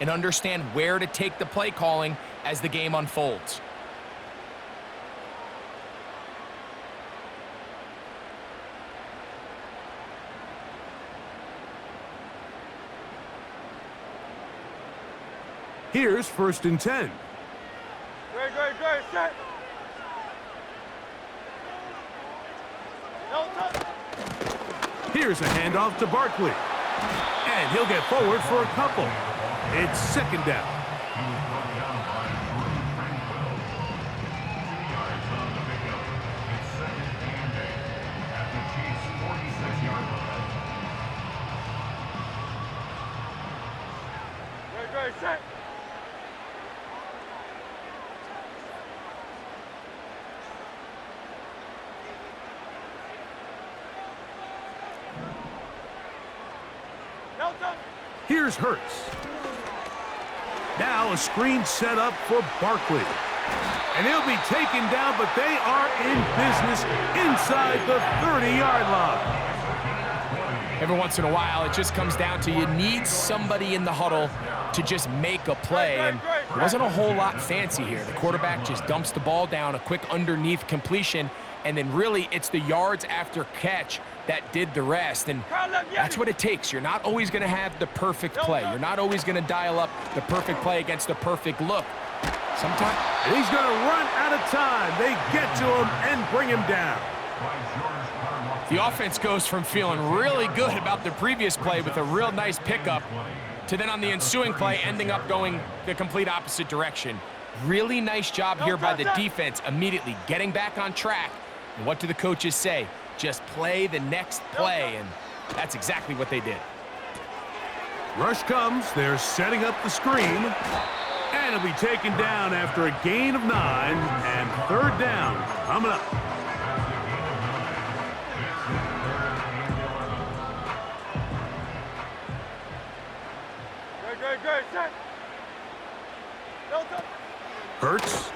and understand where to take the play calling as the game unfolds. Here's 1st and 10. Great, set. Here's a handoff to Barkley. And he'll get forward for a couple. It's 2nd down. Great, set. Here's Hurts. Now a screen set up for Barkley. And he'll be taken down, but they are in business inside the 30-yard line. Every once in a while, it just comes down to you need somebody in the huddle to just make a play, and it wasn't a whole lot fancy here. The quarterback just dumps the ball down, a quick underneath completion, and then really it's the yards after catch that did the rest, and that's what it takes. You're not always going to have the perfect play. You're not always going to dial up the perfect play against the perfect look. Sometimes he's going to run out of time. They get to him and bring him down. The offense goes from feeling really good about the previous play with a real nice pickup to then on the ensuing play ending up going the complete opposite direction. Really nice job here by the defense immediately getting back on track. And what do the coaches say? Just play the next play, and that's exactly what they did. Rush comes. They're setting up the screen. And it'll be taken down after a gain of 9 and 3rd down coming up. Great, set. Hurts.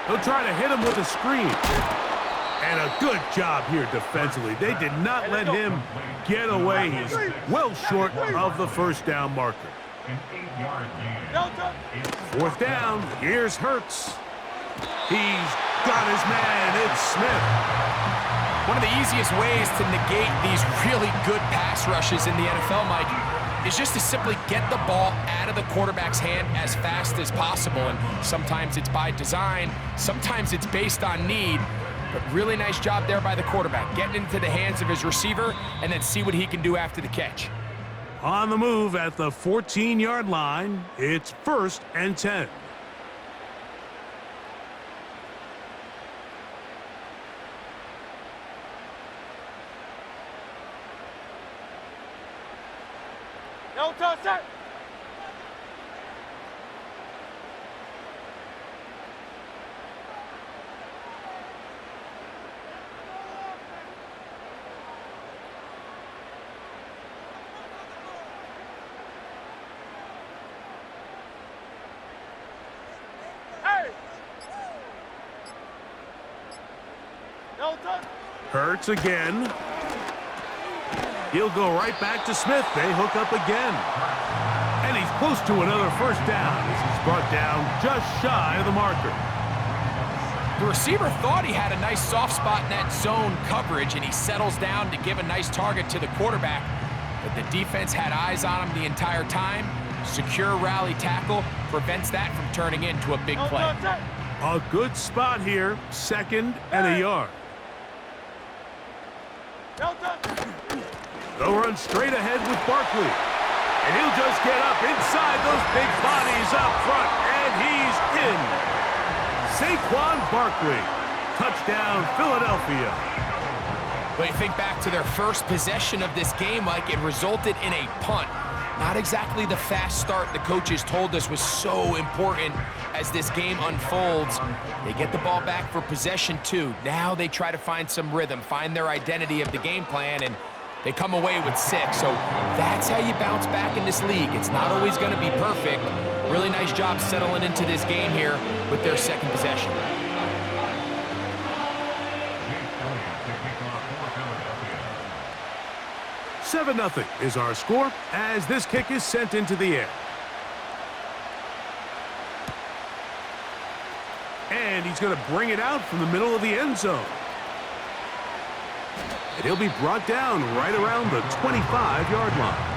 He'll try to hit him with a screen. And a good job here defensively. They did not let him get away. He's well short of the 1st down marker. 4th down. Here's Hurts. He's got his man. It's Smith. One of the easiest ways to negate these really good pass rushes in the NFL, Mike, is just to simply get the ball out of the quarterback's hand as fast as possible. And sometimes it's by design, sometimes it's based on need. But really nice job there by the quarterback, getting into the hands of his receiver and then see what he can do after the catch. On the move at the 14-yard line, it's 1st and 10. Set. Hurts again. He'll go right back to Smith. They hook up again. And he's close to another 1st down as he's brought down just shy of the marker. The receiver thought he had a nice soft spot in that zone coverage, and he settles down to give a nice target to the quarterback. But the defense had eyes on him the entire time. Secure rally tackle prevents that from turning into a big play. A good spot here, 2nd and a yard. They'll run straight ahead with Barkley. And he'll just get up inside those big bodies up front. And he's in. Saquon Barkley. Touchdown, Philadelphia. But you think back to their first possession of this game, Mike, it resulted in a punt. Not exactly the fast start the coaches told us was so important as this game unfolds. They get the ball back for possession 2. Now they try to find some rhythm, find their identity of the game plan, and they come away with 6. So that's how you bounce back in this league. It's not always going to be perfect. Really nice job settling into this game here with their 2nd possession. 7-0 is our score as this kick is sent into the air. And he's going to bring it out from the middle of the end zone. And he'll be brought down right around the 25-yard line.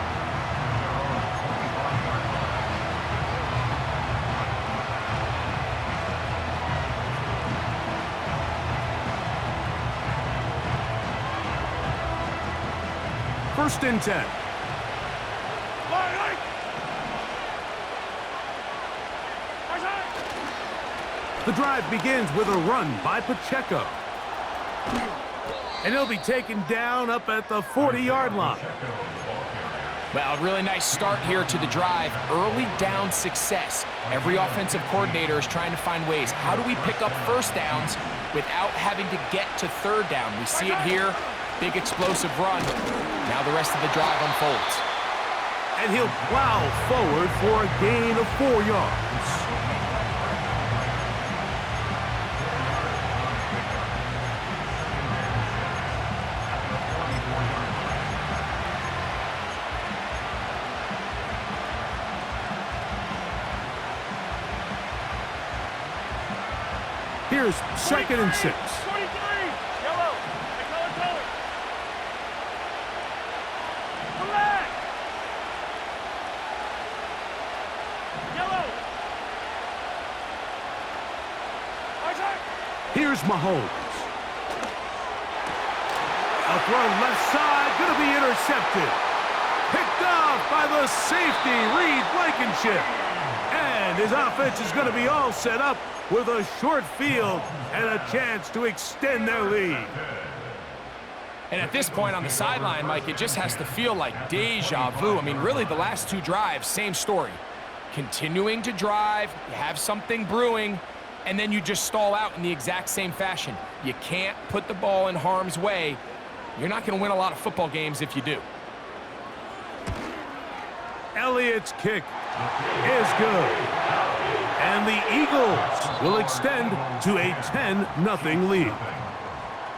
First and 10. The drive begins with a run by Pacheco. And he'll be taken down up at the 40-yard line. Well, really nice start here to the drive. Early down success. Every offensive coordinator is trying to find ways. How do we pick up first downs without having to get to third down? We see it here. Big explosive run. Now the rest of the drive unfolds. And he'll plow forward for a gain of 4 yards. Here's 2nd and 6. 23. Yellow. They call it color. Black. Yellow. Here's Mahomes. A throw left side, going to be intercepted. Picked off by the safety, Reed Blankenship. And his offense is going to be all set up with a short field and a chance to extend their lead. And at this point on the sideline, Mike, it just has to feel like deja vu. I mean, really, the last two drives, same story. Continuing to drive, you have something brewing, and then you just stall out in the exact same fashion. You can't put the ball in harm's way. You're not going to win a lot of football games if you do. Elliott's kick is good. And the Eagles will extend to a 10-0 lead.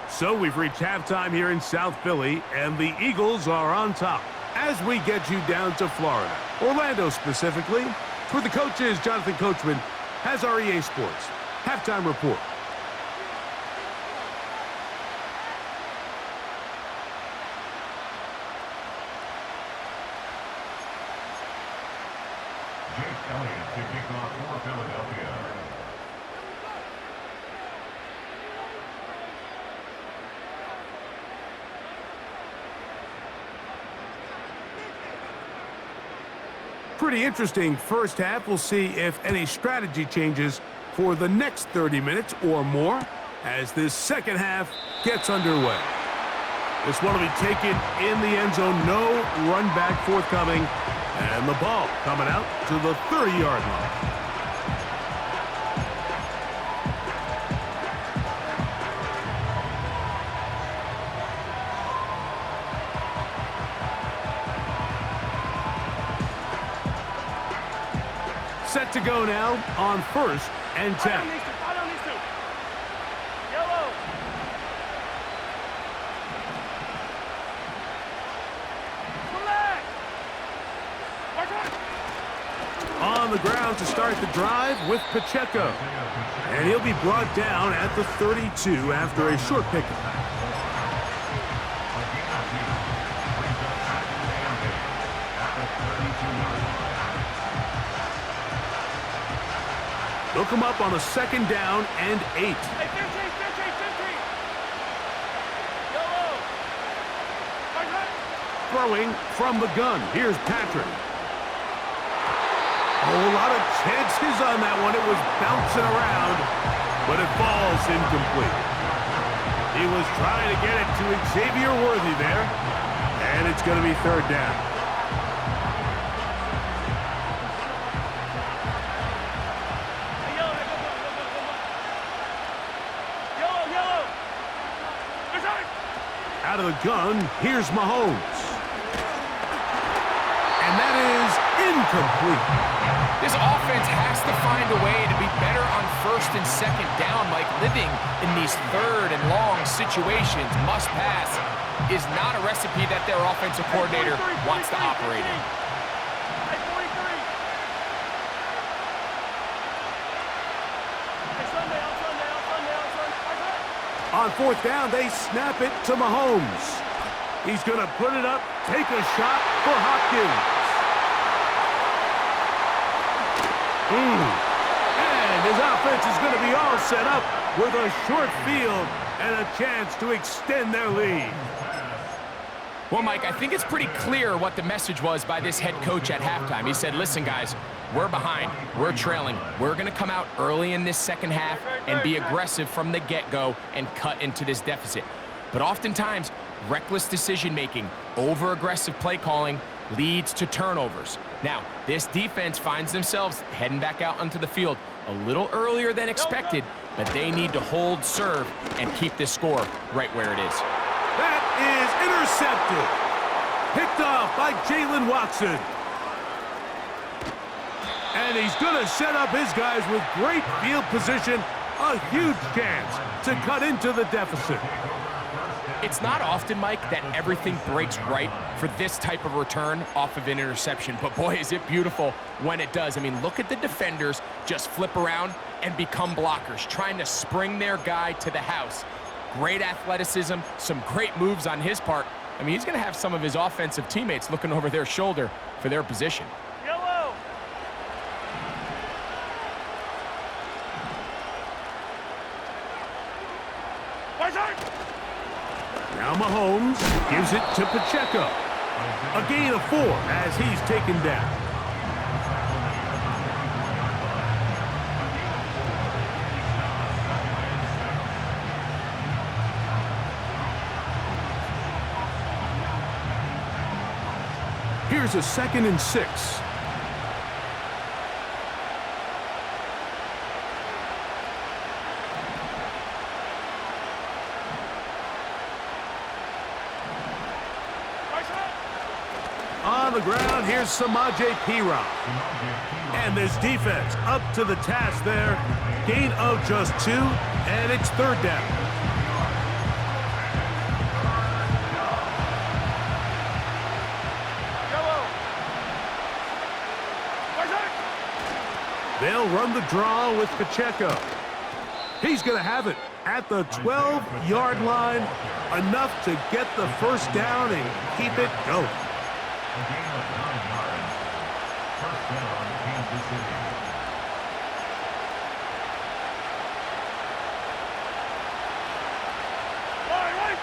So we've reached halftime here in South Philly, and the Eagles are on top. As we get you down to Florida, Orlando specifically, for the coaches, Jonathan Coachman has our EA Sports halftime report. Elliott to kick off for Philadelphia. Pretty interesting first half. We'll see if any strategy changes for the next 30 minutes or more as this second half gets underway. This one will be taken in the end zone. No run back forthcoming. And the ball coming out to the 30-yard line. Set to go now on 1st and 10. Yellow. Black. On the ground to start the drive with Pacheco. And he'll be brought down at the 32 after a short pickup. They'll come up on a 2nd down and 8. Hey, 15. Yellow. Throwing from the gun. Here's Patrick. A lot of chances on that one. It was bouncing around, but it falls incomplete. He was trying to get it to Xavier Worthy there, and it's going to be 3rd down. Out of the gun, here's Mahomes. And that is incomplete. This offense has to find a way to be better on 1st and 2nd down, Mike. Living in these 3rd and long situations, must pass. is not a recipe that their offensive coordinator wants to operate in. Hey, 43. Hey, Sunday, on Sunday, on Sunday, on Sunday. On fourth down, they snap it to Mahomes. He's going to put it up, take a shot for Hopkins. And his offense is going to be all set up with a short field and a chance to extend their lead. Well, Mike, I think it's pretty clear what the message was by this head coach at halftime. He said, listen, guys, we're behind. We're trailing. We're going to come out early in this second half and be aggressive from the get-go and cut into this deficit. But oftentimes, reckless decision-making, over-aggressive play calling leads to turnovers. Now, this defense finds themselves heading back out onto the field a little earlier than expected, but they need to hold serve and keep this score right where it is. That is intercepted. Picked off by Jalen Watson. And he's going to set up his guys with great field position. A huge chance to cut into the deficit. It's not often, Mike, that everything breaks right for this type of return off of an interception. But boy, is it beautiful when it does. I mean, look at the defenders just flip around and become blockers, trying to spring their guy to the house. Great athleticism, some great moves on his part. I mean, he's going to have some of his offensive teammates looking over their shoulder for their position. Yellow. Now Mahomes gives it to Pacheco. A gain of 4 as he's taken down. Here's a 2nd and 6. On the ground, here's Samaje Perine. And this defense up to the task there. Gain of just 2, and it's 3rd down. They'll run the draw with Pacheco. He's going to have it at the 12-yard line. Enough to get the first down and keep it going. A gain of 9 yards. First down, Kansas City. Right.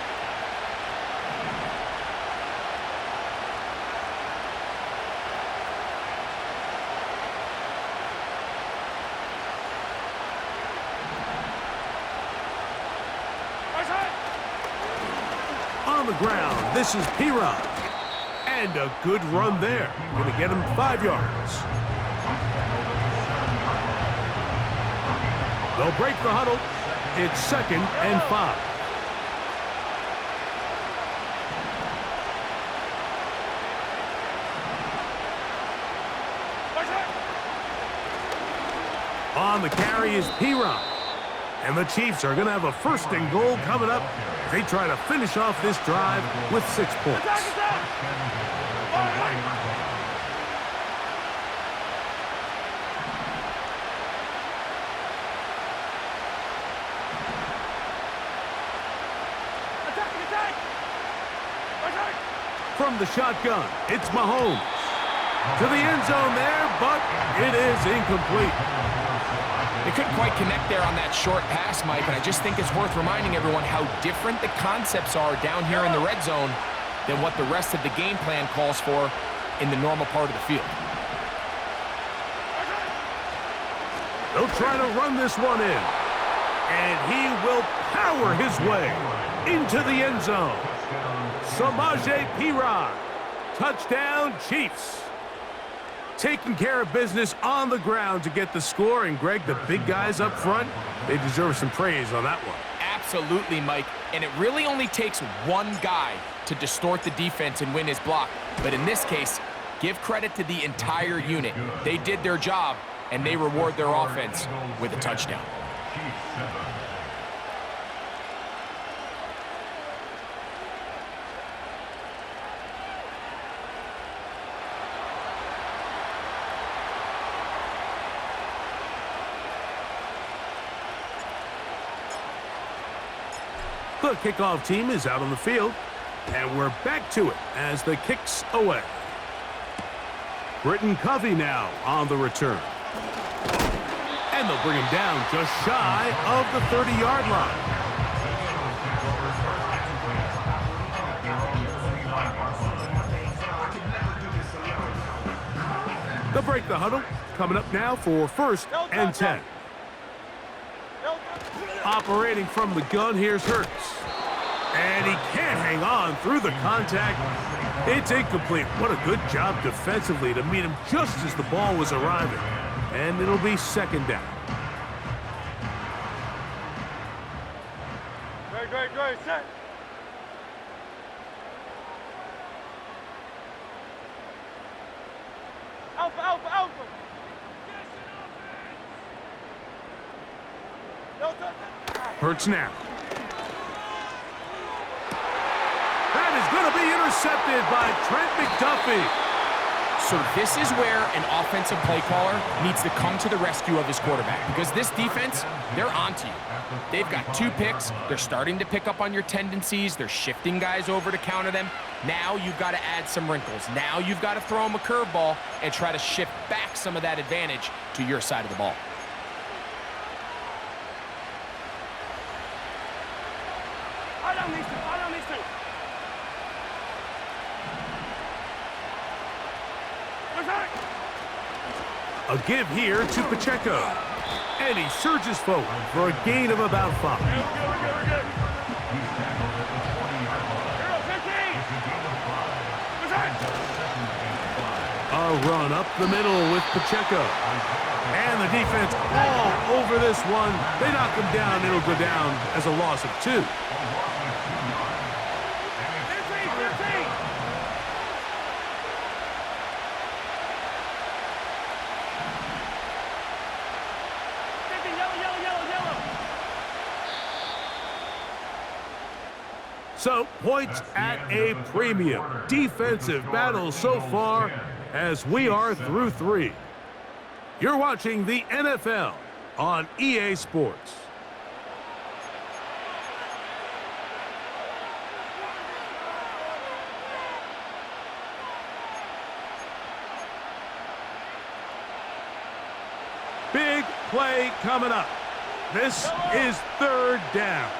On the ground, this is Perine. And a good run there. Going to get him 5 yards. They'll break the huddle. It's 2nd and 5. On the carry is Perine. And the Chiefs are going to have a 1st and goal coming up. They try to finish off this drive with 6 points. From the shotgun, it's Mahomes. To the end zone there, but it is incomplete. They couldn't quite connect there on that short pass, Mike, and I just think it's worth reminding everyone how different the concepts are down here in the red zone than what the rest of the game plan calls for in the normal part of the field. They'll try to run this one in. And he will power his way into the end zone. Samaje Perine. Touchdown, Chiefs. Taking care of business on the ground to get the score. And, Greg, the big guys up front, they deserve some praise on that one. Absolutely, Mike. And it really only takes one guy to distort the defense and win his block. But in this case, give credit to the entire unit. They did their job, and they reward their offense with a touchdown. The kickoff team is out on the field, and we're back to it as the kick's away. Britton Covey now on the return. And they'll bring him down just shy of the 30-yard line. They'll break the huddle. Coming up now for 1st and 10. Operating from the gun, here's Hurts. And he can't hang on through the contact. It's incomplete. What a good job defensively to meet him just as the ball was arriving. And it'll be 2nd down. Great, set. Alpha. Hurts now. That is going to be intercepted by Trent McDuffie. So this is where an offensive play caller needs to come to the rescue of his quarterback, because this defense, they're onto you. They've got 2 picks. They're starting to pick up on your tendencies. They're shifting guys over to counter them. Now you've got to add some wrinkles. Now you've got to throw them a curveball and try to shift back some of that advantage to your side of the ball. I don't need to. A give here to Pacheco. And he surges forward for a gain of about 5. We're good. A run up the middle with Pacheco. And the defense all over this one. They knock him down. It'll go down as a loss of 2. So, points at a premium. Defensive battle so far as we are through 3. You're watching the NFL on EA Sports. Big play coming up. This is 3rd down.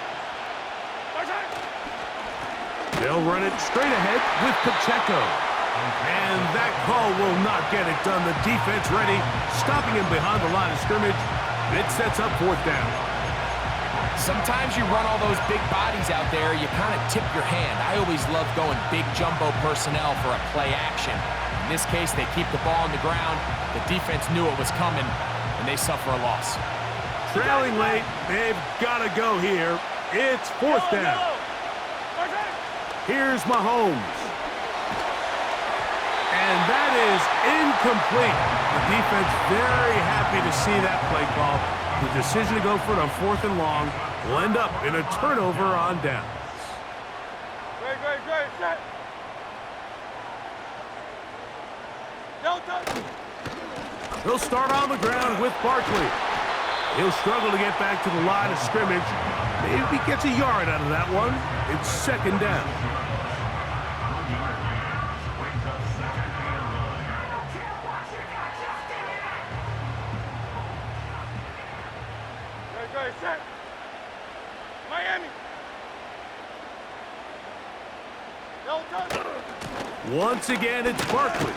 They'll run it straight ahead with Pacheco. And that call will not get it done. The defense ready, stopping him behind the line of scrimmage. It sets up 4th down. Sometimes you run all those big bodies out there, you kind of tip your hand. I always love going big jumbo personnel for a play action. In this case, they keep the ball on the ground. The defense knew it was coming, and they suffer a loss. Trailing late, they've got to go here. It's 4th down. Here's Mahomes. And that is incomplete. The defense very happy to see that play call. The decision to go for it on 4th and long will end up in a turnover on downs. Great, set. He'll start on the ground with Barkley. He'll struggle to get back to the line of scrimmage. Maybe gets a yard out of that one. It's 2nd down. Great, set. Miami. Once again, it's Barkley.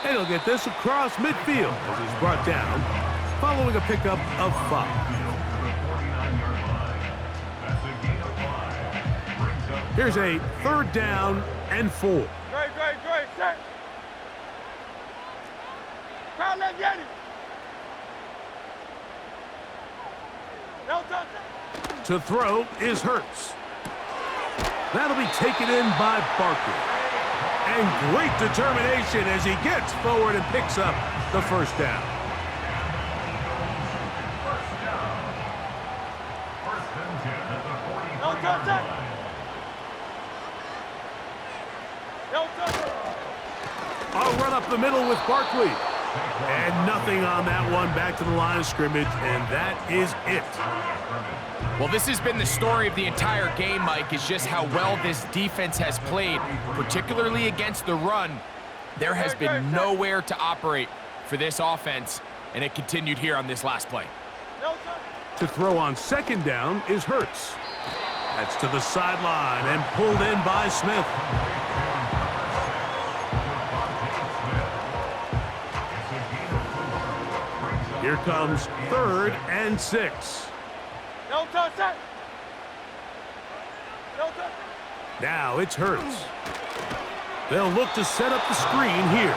And he'll get this across midfield as he's brought down, following a pickup of 5. Here's a 3rd down and 4. Great, set. Crowd, let's get it. To throw is Hurts. That'll be taken in by Barkley. And great determination as he gets forward and picks up the 1st down. I'll run up the middle with Barkley. And nothing on that one, back to the line of scrimmage, and that is it. Well, this has been the story of the entire game, Mike, is just how well this defense has played, particularly against the run. There has been nowhere to operate for this offense, and it continued here on this last play. To throw on second down is Hurts. That's to the sideline and pulled in by Smith. Here comes 3rd and 6. Now it's Hurts. They'll look to set up the screen here.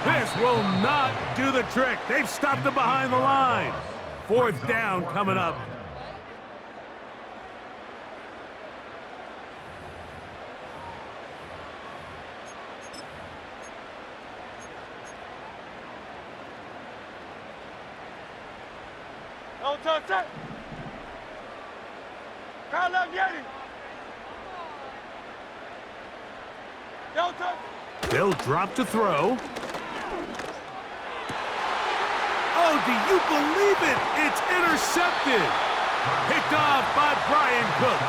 This will not do the trick. They've stopped him behind the line. 4th down coming up. They'll drop to throw. Oh, do you believe it? It's intercepted. Picked off by Brian Cook.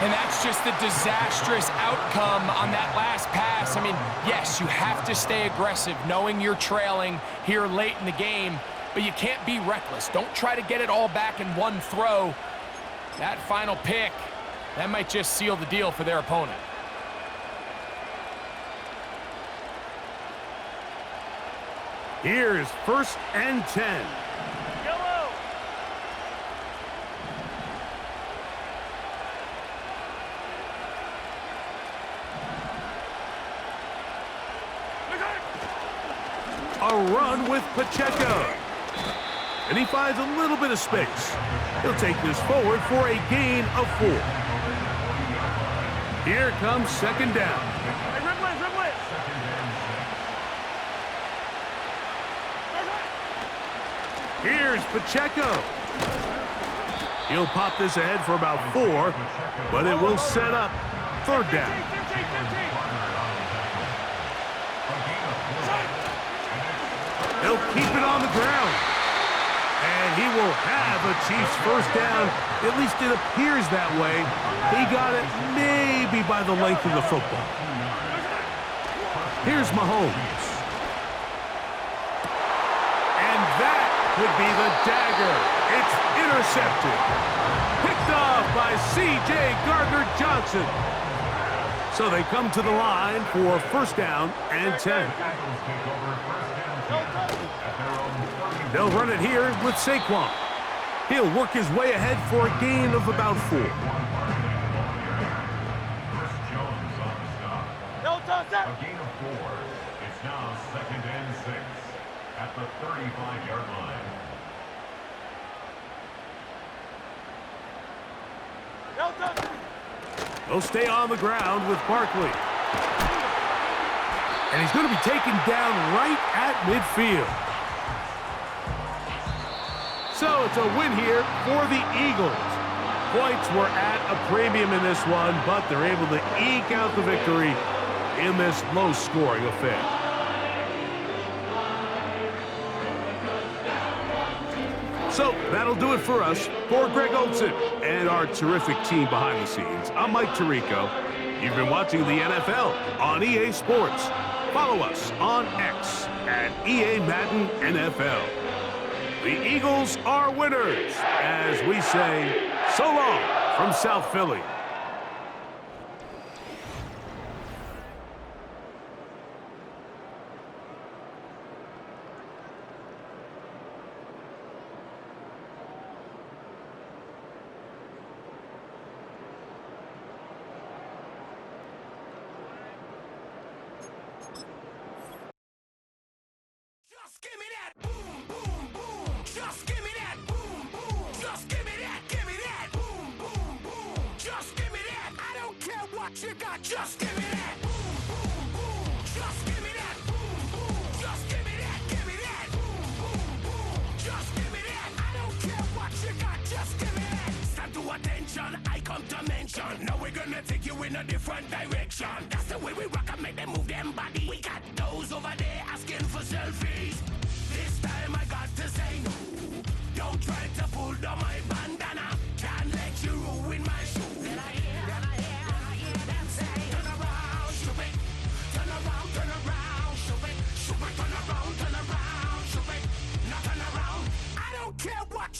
And that's just the disastrous outcome on that last pass. I mean, yes, you have to stay aggressive knowing you're trailing here late in the game, but you can't be reckless. Don't try to get it all back in one throw. That final pick, that might just seal the deal for their opponent. Here's 1st and 10. Yellow. A run with Pacheco. And he finds a little bit of space. He'll take this forward for a gain of 4. Here comes 2nd down. Here's Pacheco. He'll pop this ahead for about 4, but it will set up 3rd down. He'll keep it on the ground. And he will have a Chiefs 1st down. At least it appears that way. He got it maybe by the length of the football. Here's Mahomes. And that could be the dagger. It's intercepted. Picked off by C.J. Gardner-Johnson. So they come to the line for 1st down and 10. They'll run it here with Saquon. He'll work his way ahead for a gain of about 4. A gain of 4. It's now 2nd and 6 at the 35-yard line. They'll stay on the ground with Barkley. And he's going to be taken down right at midfield. So it's a win here for the Eagles. Points were at a premium in this one, but they're able to eke out the victory in this low-scoring affair. So that'll do it for us. For Greg Olsen and our terrific team behind the scenes, I'm Mike Tirico. You've been watching the NFL on EA Sports. Follow us on X at EA Madden NFL. The Eagles are winners, as we say, so long from South Philly. Just give me that boom, boom, boom. Just give me that boom, boom. Just give me that boom, boom, boom. Just give me that. I don't care what you got. Just give me that boom, boom, boom. Just give me that boom, boom. Just give me that boom, boom, boom. Just give me that. I don't care what you got. Just give me that. Stand to attention. I come to mention. Now we're gonna take you in a different direction. That's the way we rock and make them move them body. We got those over there asking for selfie.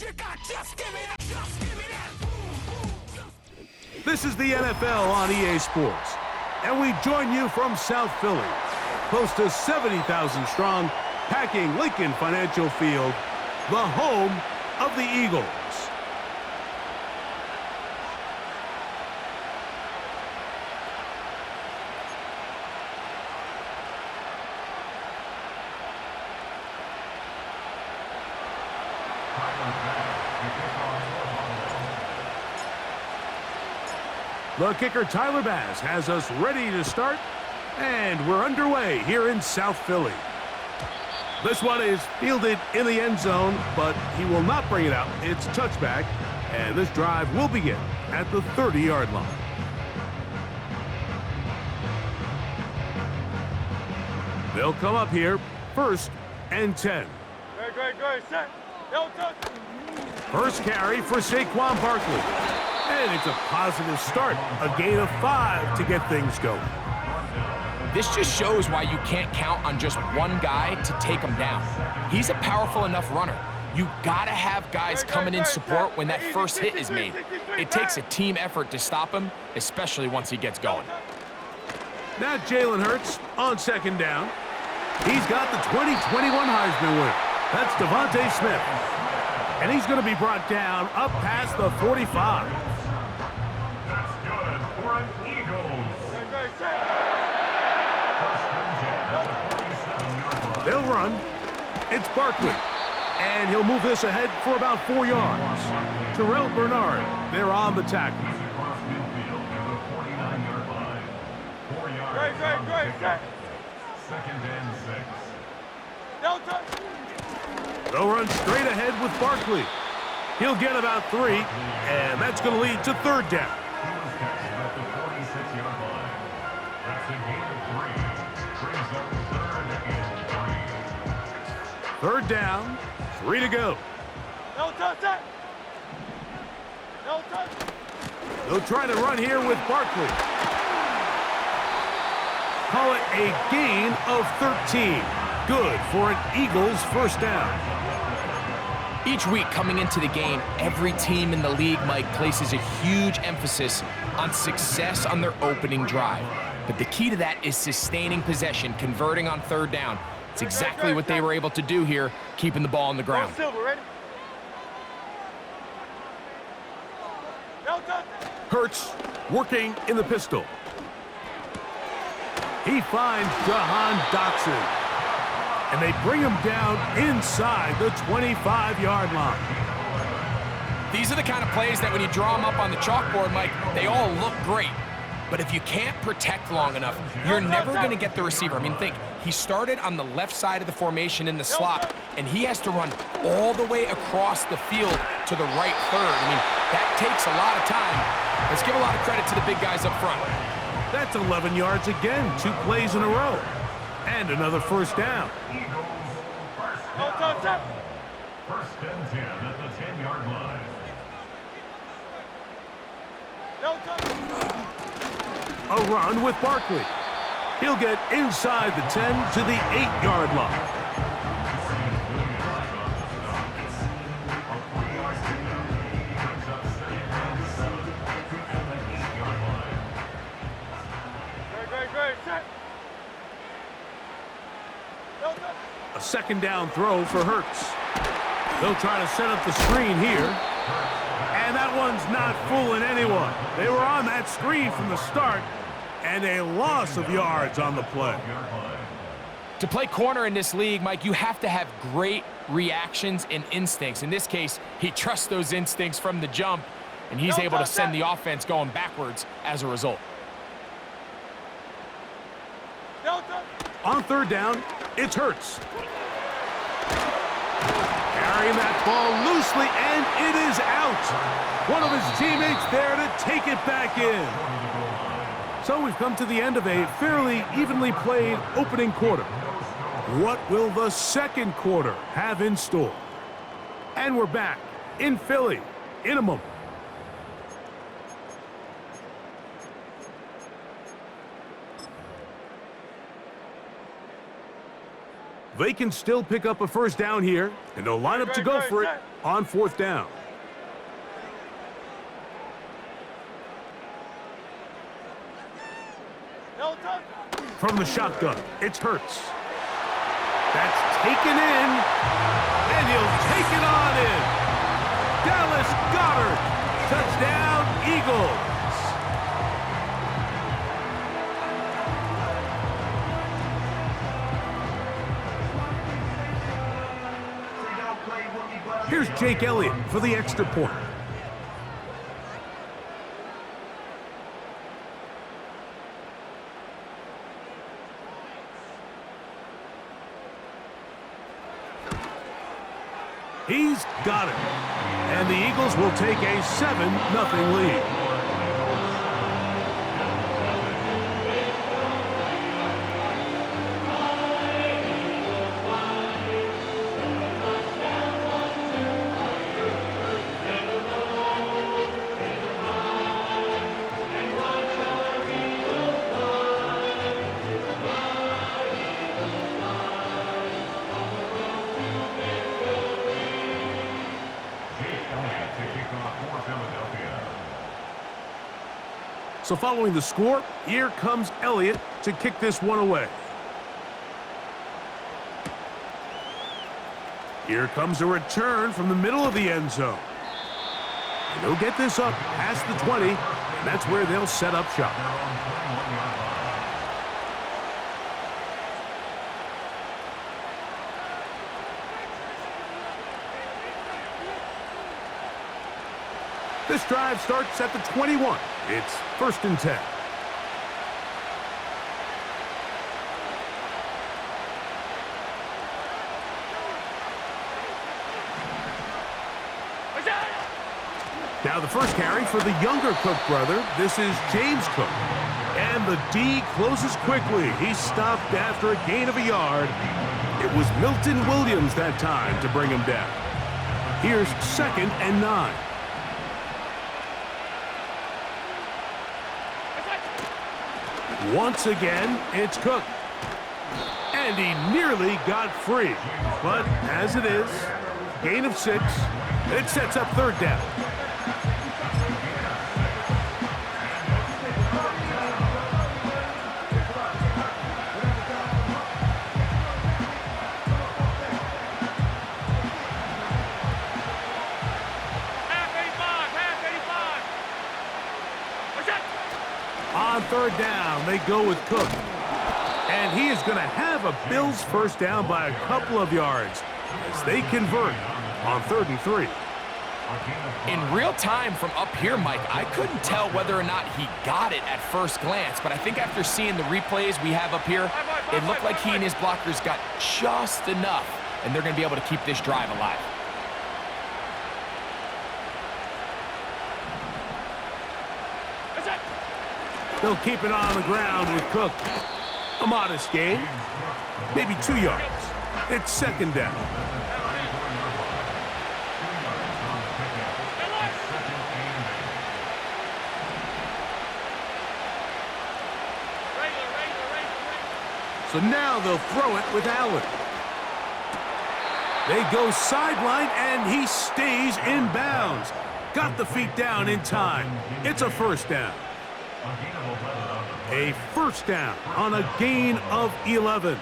what you got. Just give me that. Just give me that. This is the NFL on EA Sports, and we join you from South Philly, close to 70,000 strong, packing Lincoln Financial Field, the home of the Eagles. The kicker, Tyler Bass, has us ready to start, and we're underway here in South Philly. This one is fielded in the end zone, but he will not bring it out. It's touchback, and this drive will begin at the 30-yard line. They'll come up here, 1st and 10. Great. Set. No touch. First carry for Saquon Barkley. And it's a positive start. A gain of 5 to get things going. This just shows why you can't count on just one guy to take him down. He's a powerful enough runner. You gotta have guys coming in support when that first hit is made. It takes a team effort to stop him, especially once he gets going. Now Jalen Hurts on 2nd down. He's got the 2021 Heisman winner. That's Devontae Smith. And he's going to be brought down up past the 45. That's good for an Eagles. They'll run. It's Barkley. And he'll move this ahead for about 4 yards. Terrell Bernard, they're on the tackle. Across midfield to the 49-yard line. 4 yards. Great. 2nd and 6. No touch. They'll run straight ahead with Barkley. He'll get about 3, and that's going to lead to 3rd down. He was tackled at the 46-yard line. That's a gain of 3. Brings up 3rd and 3. 3rd down, 3 to go. No touch. Set. No touch. They'll try to run here with Barkley. Call it a gain of 13. Good for an Eagles 1st down. Each week coming into the game, every team in the league, Mike, places a huge emphasis on success on their opening drive. But the key to that is sustaining possession, converting on 3rd down. It's exactly what they were able to do here, keeping the ball on the ground. Silver, ready? No touch. Hurts working in the pistol. He finds Jahan Dotson. And they bring him down inside the 25-yard line. These are the kind of plays that when you draw them up on the chalkboard, Mike, they all look great. But if you can't protect long enough, you're never going to get the receiver. I mean, think, he started on the left side of the formation in the slot, and he has to run all the way across the field to the right 3rd. I mean, that takes a lot of time. Let's give a lot of credit to the big guys up front. That's 11 yards again, 2 plays in a row. And another 1st down. Eagles first No touch. Set. 1st and 10 at the 10-yard line. No touch. A run with Barkley. He'll get inside the 10 to the 8-yard line. Great. Set. No touch. A 2nd down throw for Hurts. They'll try to set up the screen here. And that one's not fooling anyone. They were on that screen from the start, and a loss of yards on the play. To play corner in this league, Mike, you have to have great reactions and instincts. In this case, he trusts those instincts from the jump, and he's able to send the offense going backwards as a result. No touch. On 3rd down, it's Hurts. Carrying that ball loosely, and it is out. One of his teammates there to take it back in. So we've come to the end of a fairly evenly played opening quarter. What will the 2nd quarter have in store? And we're back in Philly in a moment. They can still pick up a first down here, and they'll line up to go for it on 4th down. From the shotgun, it's Hurts. That's taken in, and he'll take it on in. Dallas Goedert, touchdown Eagles. Here's Jake Elliott for the extra point. He's got it. And the Eagles will take a 7-0 lead. So following the score, here comes Elliott to kick this one away. Here comes a return from the middle of the end zone. And they'll get this up past the 20, and that's where they'll set up shop. This drive starts at the 21. It's 1st and 10. Now the first carry for the younger Cook brother. This is James Cook. And the D closes quickly. He stopped after a gain of a yard. It was Milton Williams that time to bring him down. Here's 2nd and 9. Once again, it's Cook. And he nearly got free. But as it is, gain of 6. It sets up 3rd down. On 3rd down, they go with Cook. And he is going to have a Bills first down by a couple of yards as they convert on 3rd and 3. In real time from up here, Mike, I couldn't tell whether or not he got it at first glance, but I think after seeing the replays we have up here, it looked like he and his blockers got just enough, and they're going to be able to keep this drive alive. They'll keep it on the ground with Cook. A modest gain, maybe 2 yards. It's 2nd down. So now they'll throw it with Allen. They go sideline, and he stays in bounds. Got the feet down in time. It's a 1st down. A 1st down on a gain of 11.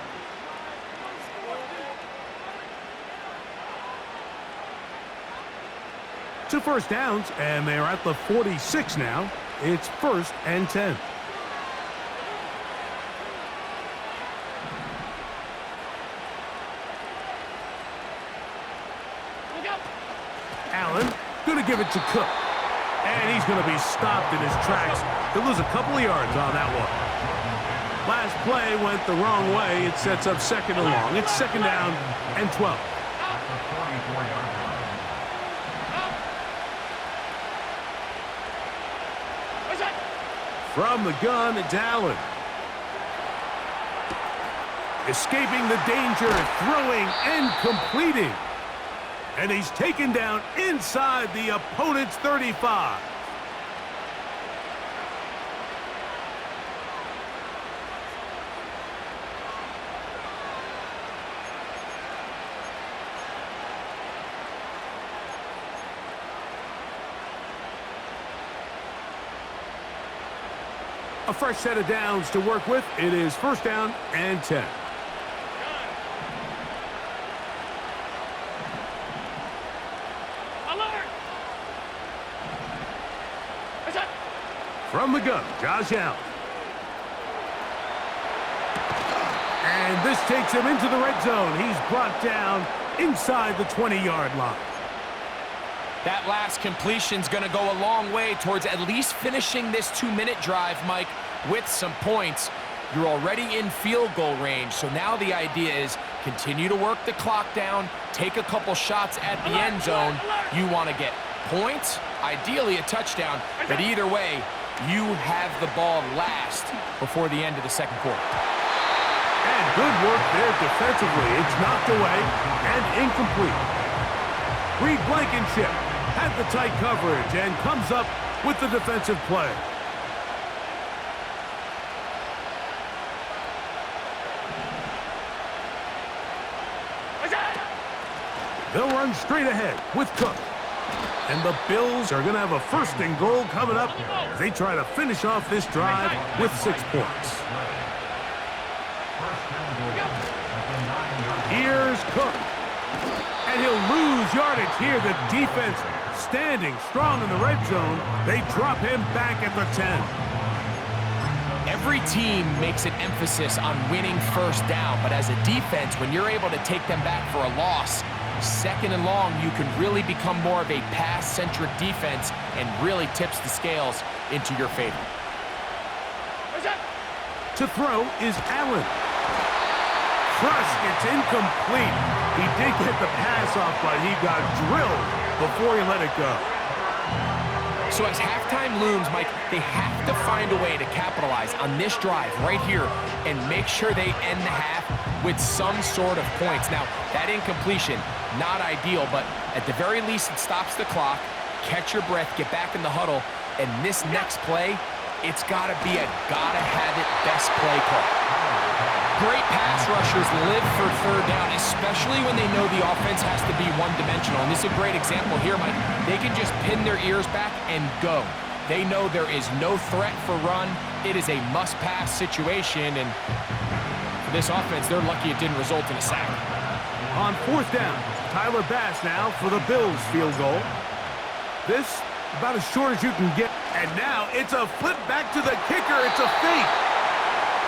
Two 1st downs, and they're at the 46 now. It's 1st and 10. Allen going to give it to Cook. And he's going to be stopped in his tracks. He'll lose a couple of yards on that one. Last play went the wrong way. It sets up 2nd and long. It's 2nd down and 12. From the gun, it's Allen. Escaping the danger, throwing and completing. And he's taken down inside the opponent's 35. A fresh set of downs to work with. It is first down and 10. Alert! From the gun, Josh Allen. And this takes him into the red zone. He's brought down inside the 20-yard line. That last completion's going to go a long way towards at least finishing this 2-minute drive, Mike, with some points. You're already in field goal range, so now the idea is continue to work the clock down, take a couple shots at the end zone. You want to get points, ideally a touchdown, but either way, you have the ball last before the end of the second quarter. And good work there defensively. It's knocked away and incomplete. Reed Blankenship had the tight coverage and comes up with the defensive play. They'll run straight ahead with Cook. And the Bills are going to have a first and goal coming up as they try to finish off this drive with 6 points. Here's Cook. And he'll lose yardage here. The defense standing strong in the red zone. They drop him back at the 10. Every team makes an emphasis on winning first down, but as a defense, when you're able to take them back for a loss, second and long, you can really become more of a pass-centric defense and really tips the scales into your favor. To throw is Allen. Crushed, it's incomplete. He did get the pass off, but he got drilled before he let it go. So as halftime looms, Mike, they have to find a way to capitalize on this drive right here and make sure they end the half with some sort of points. Now, that incompletion, not ideal, but at the very least, it stops the clock. Catch your breath, get back in the huddle, and this next play, it's got to be a gotta-have-it best play call. Great pass rushers live for third down, especially when they know the offense has to be one-dimensional. And this is a great example here, Mike. They can just pin their ears back and go. They know there is no threat for run. It is a must-pass situation, and for this offense, they're lucky it didn't result in a sack. On fourth down, Tyler Bass now for the Bills field goal. This about as short as you can get. And now it's a flip back to the kicker. It's a fake.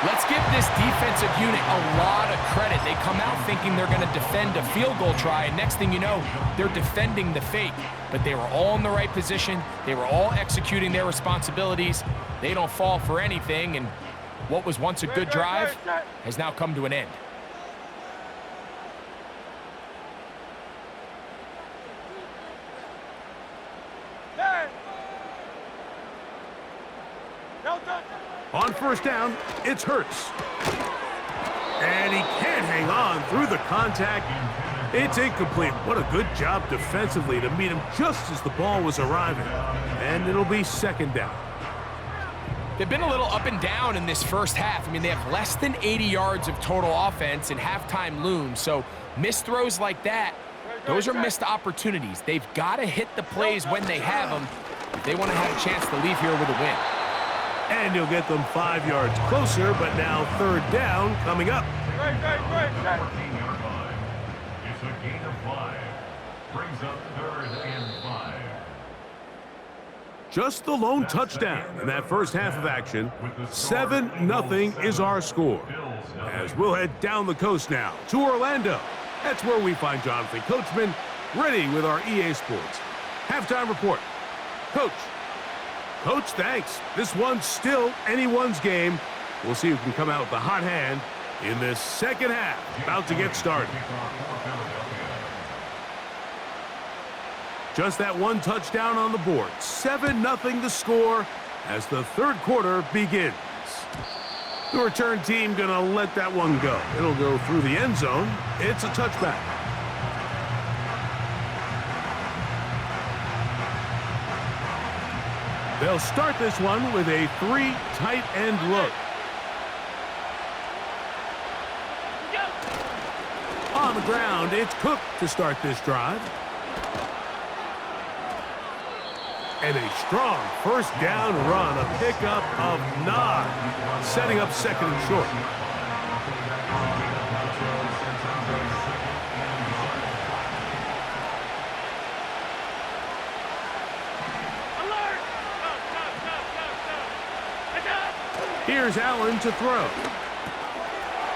Let's give this defensive unit a lot of credit. They come out thinking they're going to defend a field goal try, and next thing you know, they're defending the fake. But they were all in the right position. They were all executing their responsibilities. They don't fall for anything, and what was once a good drive has now come to an end. On first down, it's Hurts. And he can't hang on through the contact. It's incomplete. What a good job defensively to meet him just as the ball was arriving. And it'll be second down. They've been a little up and down in this first half. I mean, they have less than 80 yards of total offense, and halftime looms. So missed throws like that, those are missed opportunities. They've got to hit the plays when they have them if they want to have a chance to leave here with a win. And he'll get them 5 yards closer, but now third down coming up. 14-yard line. It's a gain of 5. Brings up third and 5. Just the lone touchdown in that first half of action. 7-0 is our score. As we'll head down the coast now to Orlando. That's where we find Jonathan Coachman ready with our EA Sports halftime report. Coach, thanks. This one's still anyone's game. We'll see who can come out with the hot hand in this second half. About to get started. Just that one touchdown on the board. 7-0 the score as the third quarter begins. The return team gonna let that one go. It'll go through the end zone. It's a touchback. They'll start this one with a 3 tight end look. On the ground, it's Cook to start this drive. And a strong first down run, a pickup of 9, setting up second and short. Alert! Go. Attack! Here's Allen to throw.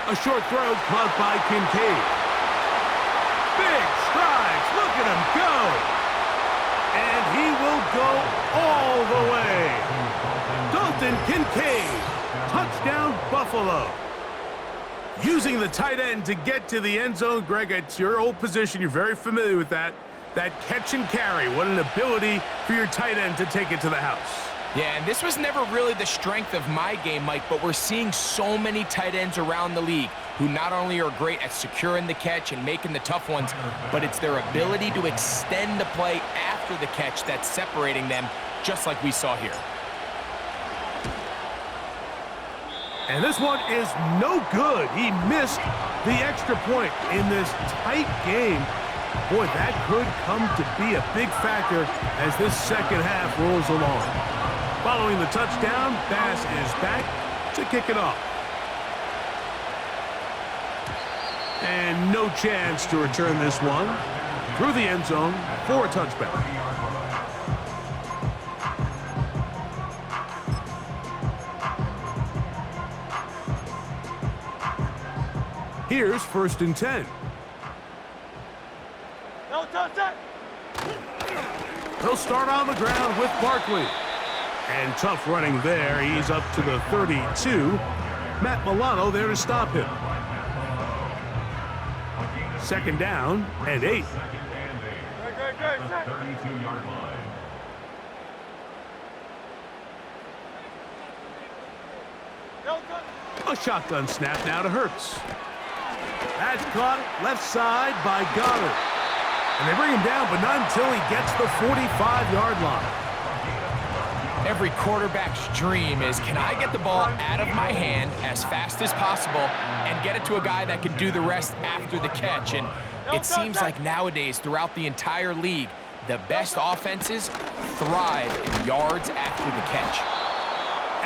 A short throw caught by Kincaid. Big strides. Look at him go. And he will go all the way. Dalton Kincaid. Touchdown, Buffalo. Using the tight end to get to the end zone. Greg, it's your old position. You're very familiar with that. That catch and carry. What an ability for your tight end to take it to the house. Yeah, and this was never really the strength of my game, Mike, but we're seeing so many tight ends around the league who not only are great at securing the catch and making the tough ones, but it's their ability to extend the play after the catch that's separating them, just like we saw here. And this one is no good. He missed the extra point in this tight game. Boy, that could come to be a big factor as this second half rolls along. Following the touchdown, Bass is back to kick it off. And no chance to return this one through the end zone for a touchback. Here's 1st and 10. No touchdown! He'll start on the ground with Barkley. And tough running there. He's up to the 32. Matt Milano there to stop him. 2nd down and 8. Great. 32-yard line. No touchdown! A shotgun snap now to Hurts. That's caught left side by Goddard. And they bring him down, but not until he gets the 45-yard line. Every quarterback's dream is, can I get the ball out of my hand as fast as possible and get it to a guy that can do the rest after the catch? And it seems like nowadays, throughout the entire league, the best offenses thrive in yards after the catch.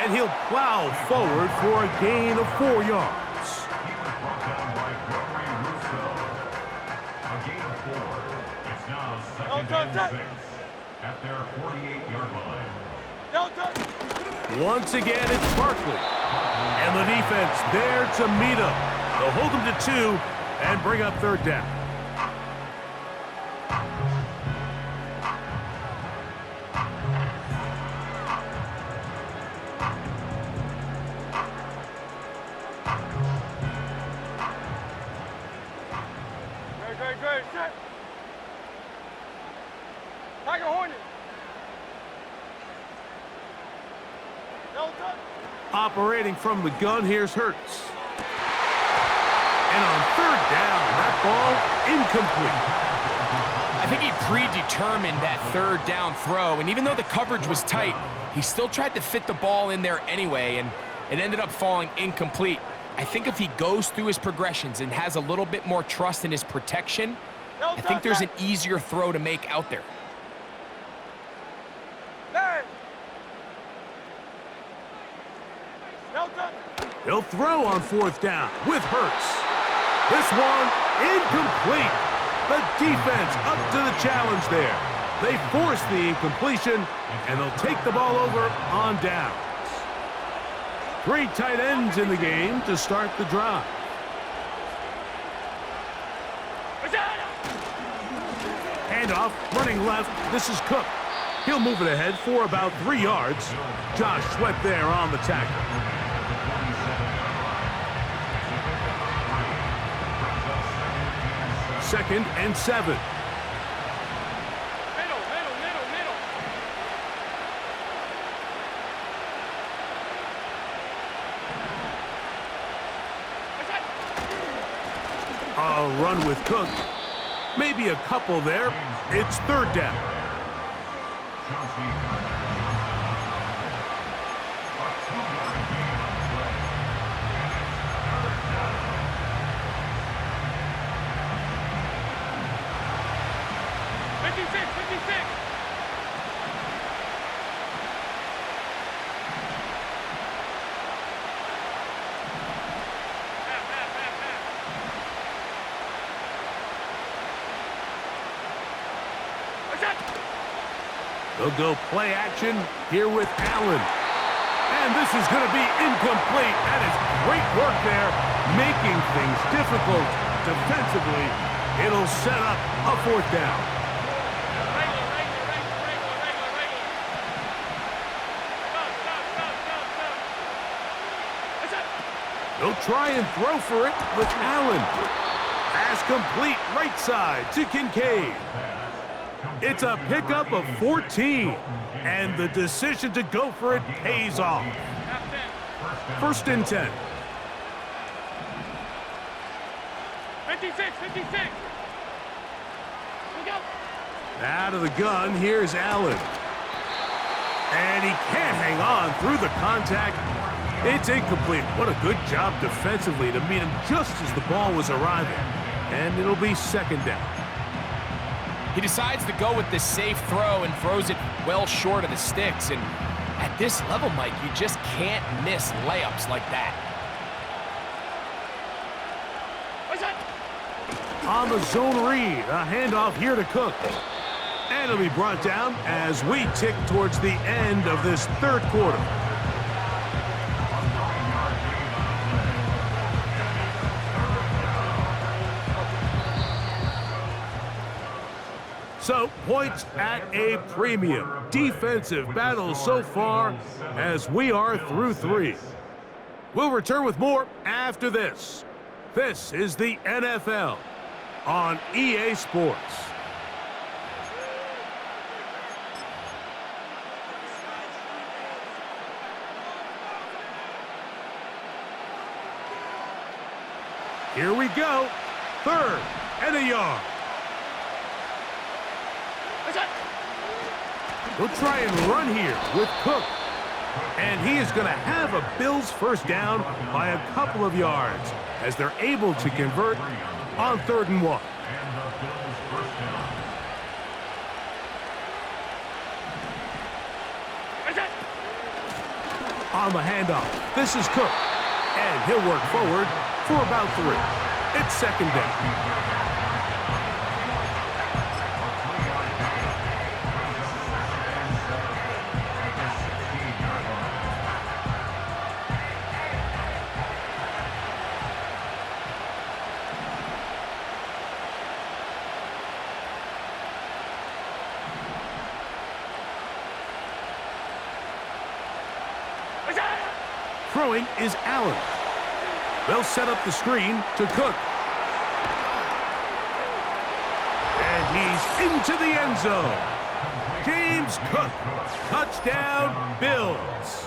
And he'll plow forward for a gain of 4 yards. He was brought down by Gregory Rousseau. A gain of 4. It's now 2nd and 6 at their 48-yard line. No touchdown! Once again, it's Barkley. And the defense there to meet him. They'll hold him to 2 and bring up 3rd down. Great. Set. Tiger Hornet. No touchdown! Operating from the gun, here's Hurts. And on 3rd down, that ball incomplete. I think he predetermined that 3rd down throw, and even though the coverage was tight, he still tried to fit the ball in there anyway, and it ended up falling incomplete. I think if he goes through his progressions and has a little bit more trust in his protection, I think there's an easier throw to make out there. No touchdown! He'll throw on 4th down with Hurts. This one incomplete. The defense up to the challenge there. They force the incompletion, and they'll take the ball over on downs. 3 tight ends in the game to start the drive. Handoff, running left. This is Cook. He'll move it ahead for about 3 yards. Josh Sweat there on the tackle. Second and 7. Middle. A run with Cook. Maybe a couple there. It's 3rd down. They'll go play action here with Allen. And this is going to be incomplete. That is great work there, making things difficult defensively. It'll set up a fourth down. They'll try and throw for it with Allen. Pass complete right side to Kincaid. It's a pickup of 14, and the decision to go for it pays off. 1st and 10. 56, 56. We go. Out of the gun, here's Allen. And he can't hang on through the contact. It's incomplete. What a good job defensively to meet him just as the ball was arriving. And it'll be 2nd down. He decides to go with this safe throw and throws it well short of the sticks. And at this level, Mike, you just can't miss layups like that. On the zone read, a handoff here to Cook. And it'll be brought down as we tick towards the end of this 3rd quarter. So, points at a premium. Defensive battle so far as we are through 3. We'll return with more after this. This is the NFL on EA Sports. Here we go. 3rd and a yard. We'll try and run here with Cook. And he is going to have a Bills 1st down by a couple of yards as they're able to convert on 3rd and 1. On the handoff, this is Cook. And he'll work forward for about 3. It's 2nd down. Throwing is Allen. They'll set up the screen to Cook. And he's into the end zone. James Cook. Touchdown, Bills.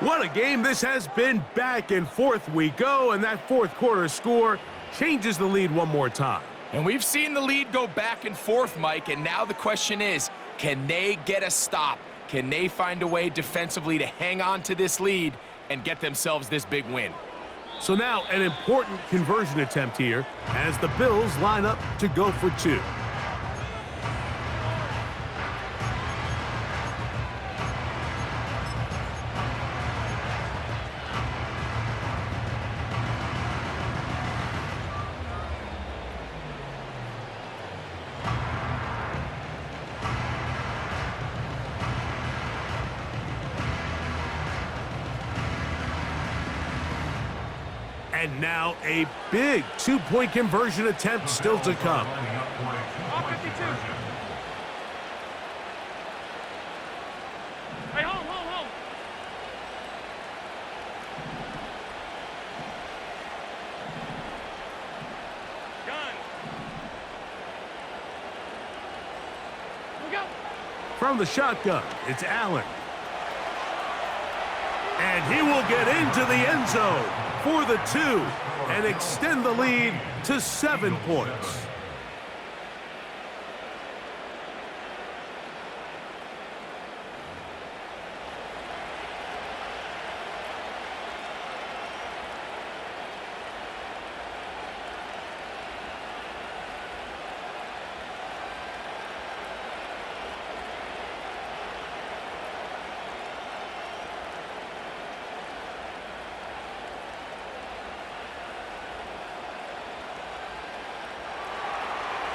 What a game this has been. Back and forth we go, and that 4th quarter score changes the lead one more time. And we've seen the lead go back and forth, Mike, and now the question is, can they get a stop? Can they find a way defensively to hang on to this lead and get themselves this big win? So now an important conversion attempt here as the Bills line up to go for 2. And now a big 2-point conversion attempt still to come. All 52. Hey, hold. Gun. We go. From the shotgun, it's Allen. And he will get into the end zone for the 2 and extend the lead to 7 points.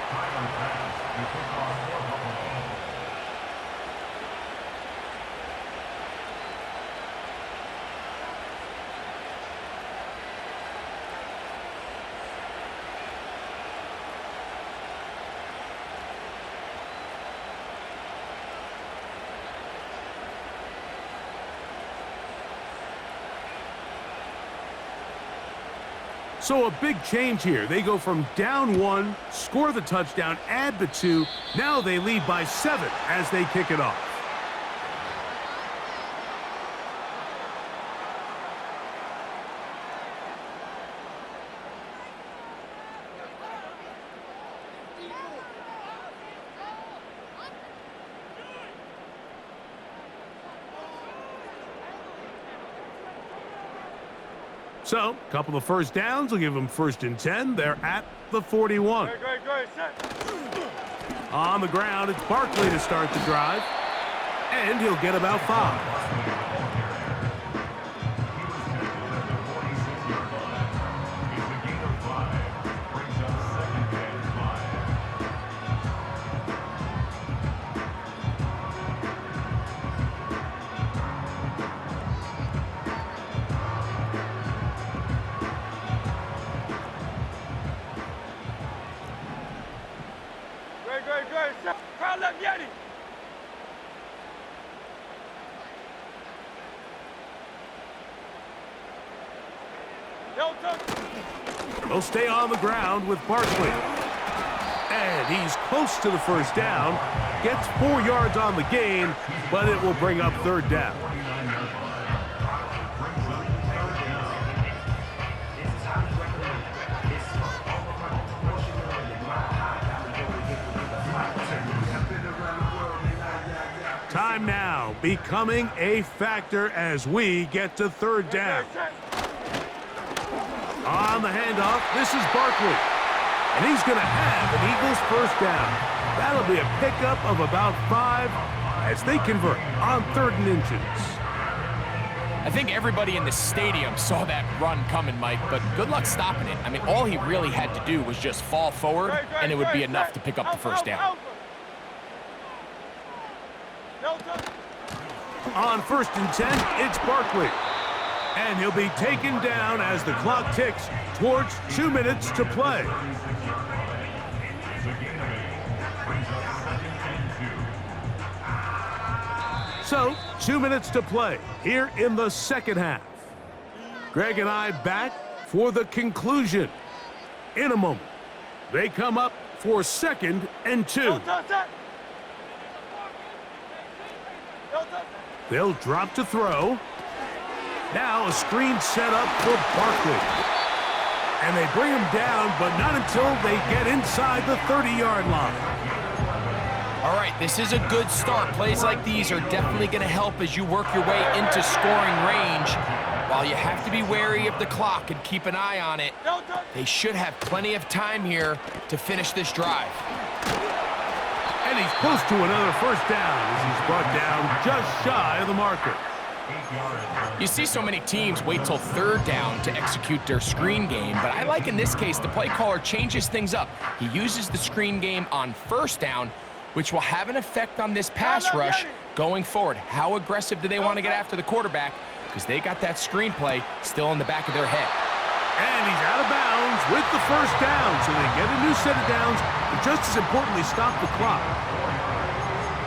Final pass So a big change here. They go from down 1, score the touchdown, add the 2. Now they lead by 7 as they kick it off. So, a couple of first downs will give them 1st and 10. They're at the 41. Great, set. On the ground, it's Barkley to start the drive. And he'll get about 5. Great, set. Crowd left Yeti. They'll stay on the ground with Barkley. And he's close to the first down. Gets 4 yards on the gain, but it will bring up 3rd down. Time now becoming a factor as we get to 3rd down. On the handoff, this is Barkley. And he's going to have an Eagles 1st down. That'll be a pickup of about 5 as they convert on 3rd and inches. I think everybody in the stadium saw that run coming, Mike, but good luck stopping it. I mean, all he really had to do was just fall forward, and it would be enough to pick up the 1st down. On 1st and 10, it's Barkley. And he'll be taken down as the clock ticks towards 2 minutes to play. So, 2 minutes to play here in the 2nd half. Greg and I back for the conclusion. In a moment, they come up for 2nd and 2. They'll drop to throw. Now a screen set up for Barkley. And they bring him down, but not until they get inside the 30-yard line. All right, this is a good start. Plays like these are definitely going to help as you work your way into scoring range. While you have to be wary of the clock and keep an eye on it, they should have plenty of time here to finish this drive. And he's close to another 1st down as he's brought down just shy of the marker. You see so many teams wait till 3rd down to execute their screen game, but I like in this case the play caller changes things up. He uses the screen game on 1st down, which will have an effect on this pass rush going forward. How aggressive do they want to get after the quarterback? Because they got that screen play still in the back of their head. And he's out of bounds with the 1st down, so they get a new set of downs, and just as importantly, stop the clock.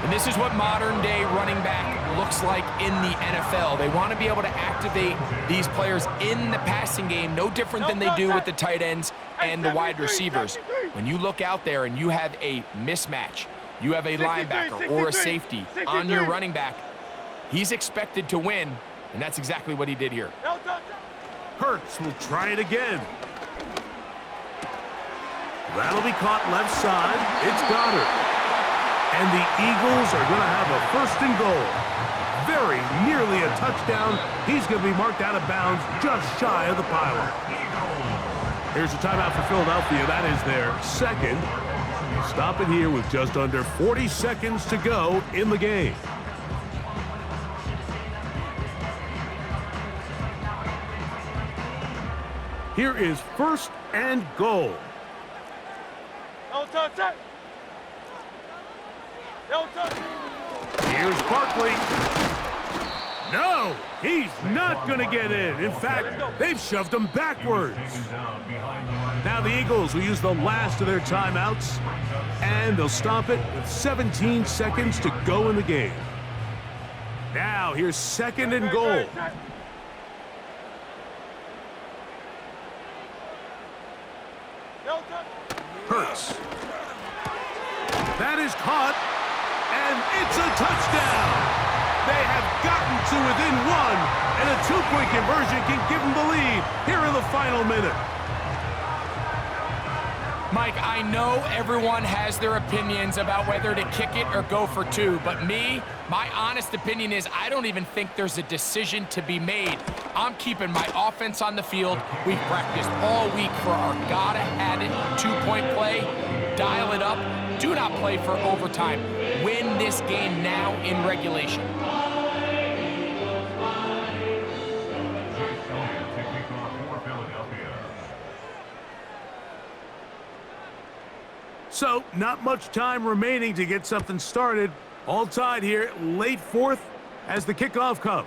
And this is what modern-day running back looks like in the NFL. They want to be able to activate these players in the passing game, no different than they do with the tight ends and the wide receivers. When you look out there and you have a mismatch, you have a linebacker or a safety on your running back, he's expected to win, and that's exactly what he did here. Hurts will try it again. That'll be caught left side. It's Goddard. And the Eagles are going to have a 1st and goal. Very nearly a touchdown. He's going to be marked out of bounds just shy of the pylon. Here's a timeout for Philadelphia. That is their 2nd. They'll stop it here with just under 40 seconds to go in the game. Here is 1st and goal. Here's Barkley. No, he's not going to get in. In fact, they've shoved him backwards. Now the Eagles will use the last of their timeouts, and they'll stop it with 17 seconds to go in the game. Now here's 2nd and goal. Hurts. That is caught, and it's a touchdown. They have gotten to within one, and a 2-point conversion can give them the lead here in the final minute. Mike, I know everyone has their opinions about whether to kick it or go for 2, but my honest opinion is I don't even think there's a decision to be made. I'm keeping my offense on the field. We've practiced all week for our gotta-have-it 2-point play. Dial it up. Do not play for overtime. Win this game now in regulation. So, not much time remaining to get something started. All tied here, late 4th, as the kickoff comes.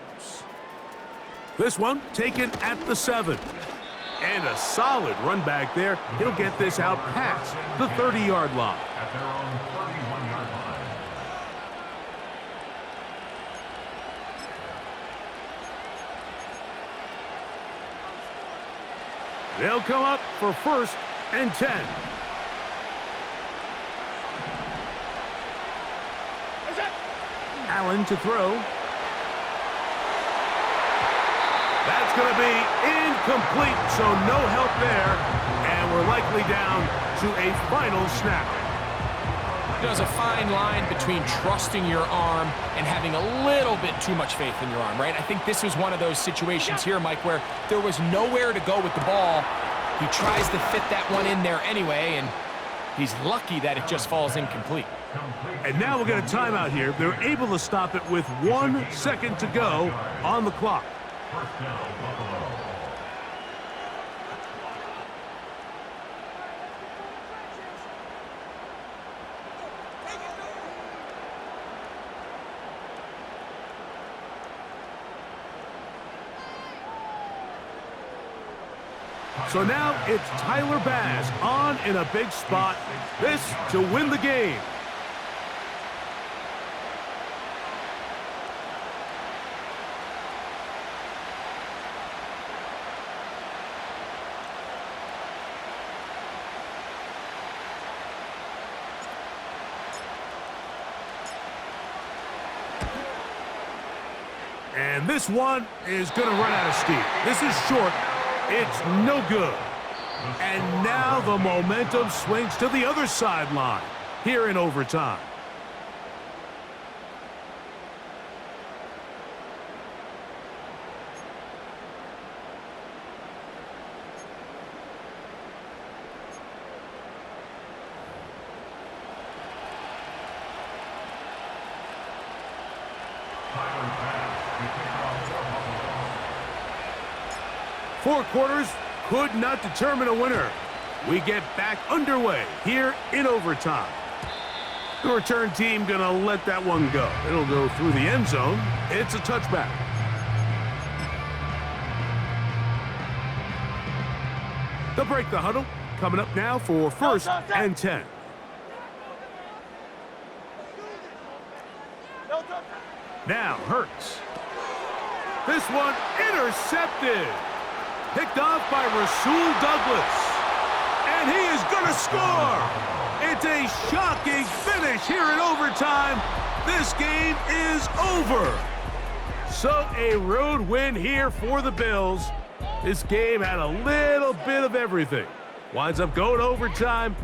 This one taken at the 7. And a solid run back there. He'll get this out past the 30-yard line. At their own 31-yard line. They'll come up for 1st and 10. Allen to throw. That's going to be incomplete, so no help there. And we're likely down to a final snap. There's a fine line between trusting your arm and having a little bit too much faith in your arm, right? I think this was one of those situations here, Mike, where there was nowhere to go with the ball. He tries to fit that one in there anyway, and he's lucky that it just falls incomplete. And now we'll get a timeout here. They're able to stop it with 1 second to go on the clock. First down, Buffalo. So now it's Tyler Bass on in a big spot. This to win the game. And this one is going to run out of steam. This is short. It's no good. And now the momentum swings to the other sideline here in overtime. Four quarters could not determine a winner. We get back underway here in overtime. The return team gonna let that one go. It'll go through the end zone. It's a touchback. They'll break the huddle. Coming up now for 1st and 10. Now Hurts. This one intercepted. Picked off by Rasul Douglas. And he is going to score. It's a shocking finish here in overtime. This game is over. So a road win here for the Bills. This game had a little bit of everything. Winds up going overtime.